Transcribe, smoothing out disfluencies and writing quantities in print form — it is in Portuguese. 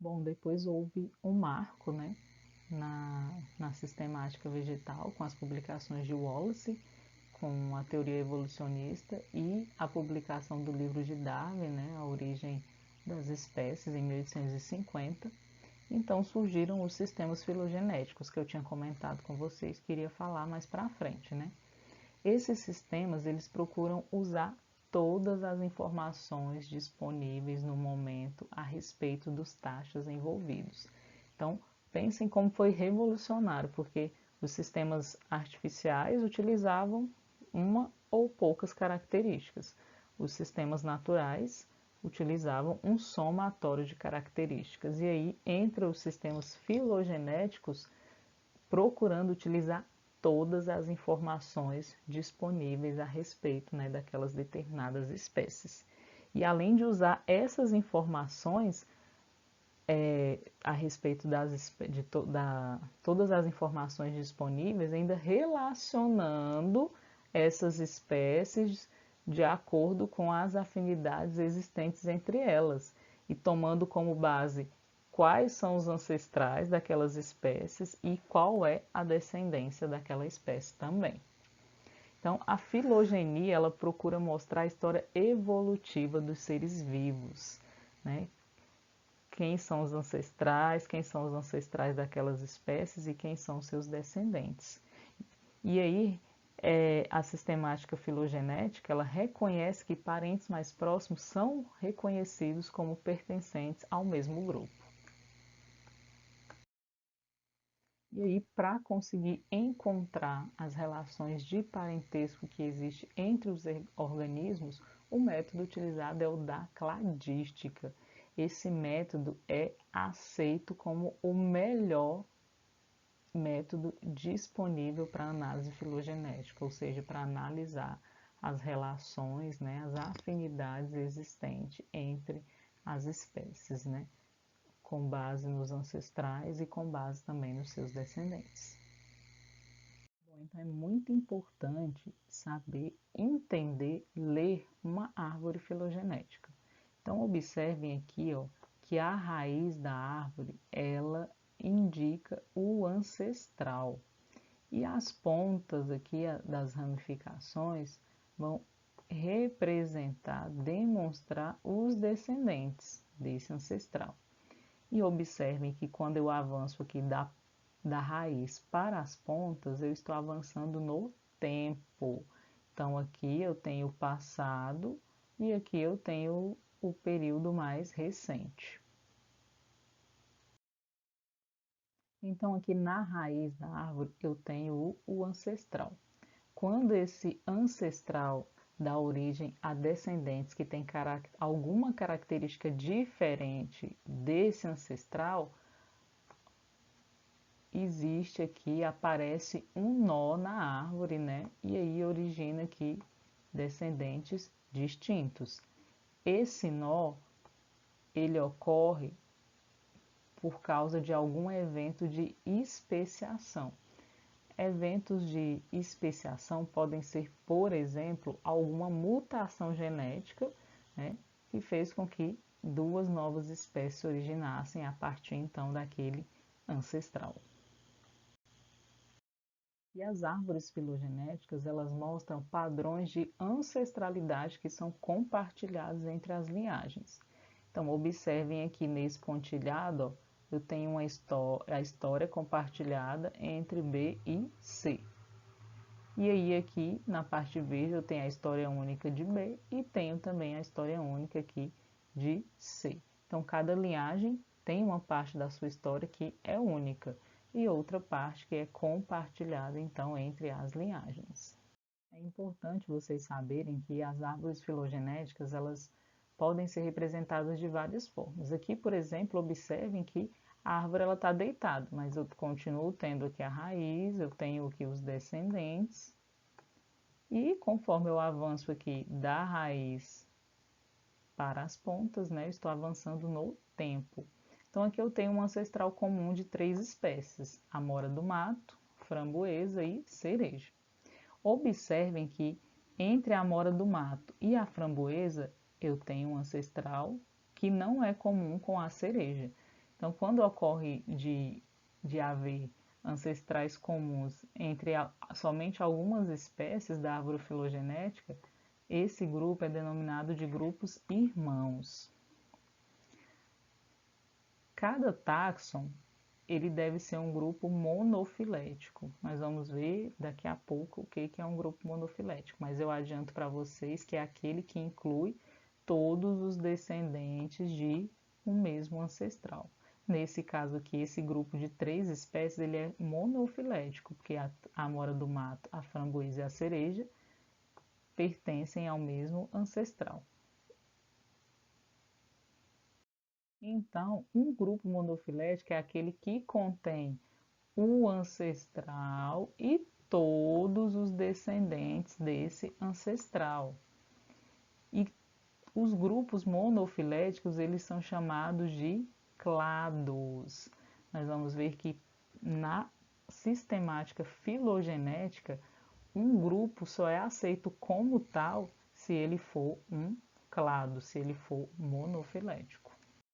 Bom, depois houve um marco, né, na sistemática vegetal, com as publicações de Wallace, com a teoria evolucionista e a publicação do livro de Darwin, né, A Origem das Espécies, em 1850. Então surgiram os sistemas filogenéticos que eu tinha comentado com vocês, que iria falar mais para frente, né? Esses sistemas, eles procuram usar todas as informações disponíveis no momento a respeito dos taxas envolvidos. Então, pensem como foi revolucionário, porque os sistemas artificiais utilizavam uma ou poucas características. Os sistemas naturais utilizavam um somatório de características. E aí, entre os sistemas filogenéticos, procurando utilizar todas as informações disponíveis a respeito, né, daquelas determinadas espécies. E além de usar essas informações a respeito todas as informações disponíveis, ainda relacionando essas espécies de acordo com as afinidades existentes entre elas e tomando como base quais são os ancestrais daquelas espécies e qual é a descendência daquela espécie também. Então, a filogenia ela procura mostrar a história evolutiva dos seres vivos, né? Quem são os ancestrais daquelas espécies e quem são seus descendentes. E aí, a sistemática filogenética, ela reconhece que parentes mais próximos são reconhecidos como pertencentes ao mesmo grupo. E aí, para conseguir encontrar as relações de parentesco que existe entre os organismos, o método utilizado é o da cladística. Esse método é aceito como o melhor método disponível para análise filogenética, ou seja, para analisar as relações, né, as afinidades existentes entre as espécies, né, com base nos ancestrais e com base também nos seus descendentes. Bom, então é muito importante saber entender, ler uma árvore filogenética. Então observem aqui, ó, que a raiz da árvore, ela indica o ancestral. E as pontas aqui das ramificações vão representar, demonstrar os descendentes desse ancestral. E observem que quando eu avanço aqui da raiz para as pontas, eu estou avançando no tempo. Então aqui eu tenho o passado e aqui eu tenho o período mais recente. Então aqui na raiz da árvore eu tenho o ancestral. Quando esse ancestral dá origem a descendentes que têm alguma característica diferente desse ancestral, existe aqui, aparece um nó na árvore, né? E aí origina aqui descendentes distintos. Esse nó, ele ocorre por causa de algum evento de especiação. Eventos de especiação podem ser, por exemplo, alguma mutação genética, né, que fez com que duas novas espécies se originassem a partir então daquele ancestral. E as árvores filogenéticas, elas mostram padrões de ancestralidade que são compartilhados entre as linhagens. Então, observem aqui nesse pontilhado, ó, eu tenho a história compartilhada entre B e C. E aí aqui na parte verde eu tenho a história única de B e tenho também a história única aqui de C. Então, cada linhagem tem uma parte da sua história que é única e outra parte que é compartilhada então entre as linhagens. É importante vocês saberem que as árvores filogenéticas elas podem ser representadas de várias formas. Aqui, por exemplo, observem que a árvore está deitada, mas eu continuo tendo aqui a raiz, eu tenho aqui os descendentes, e conforme eu avanço aqui da raiz para as pontas, né, eu estou avançando no tempo. Então aqui eu tenho um ancestral comum de 3 espécies, amora do mato, framboesa e cereja. Observem que entre a amora do mato e a framboesa eu tenho um ancestral que não é comum com a cereja. Então, quando ocorre de haver ancestrais comuns entre somente algumas espécies da árvore filogenética, esse grupo é denominado de grupos irmãos. Cada táxon ele deve ser um grupo monofilético. Nós vamos ver daqui a pouco o que é um grupo monofilético, mas eu adianto para vocês que é aquele que inclui todos os descendentes de um mesmo ancestral. Nesse caso aqui, esse grupo de 3 espécies ele é monofilético, porque a amora do mato, a framboesa e a cereja pertencem ao mesmo ancestral. Então, um grupo monofilético é aquele que contém o ancestral e todos os descendentes desse ancestral. E os grupos monofiléticos, eles são chamados de clados. Nós vamos ver que na sistemática filogenética, um grupo só é aceito como tal se ele for um clado, se ele for monofilético.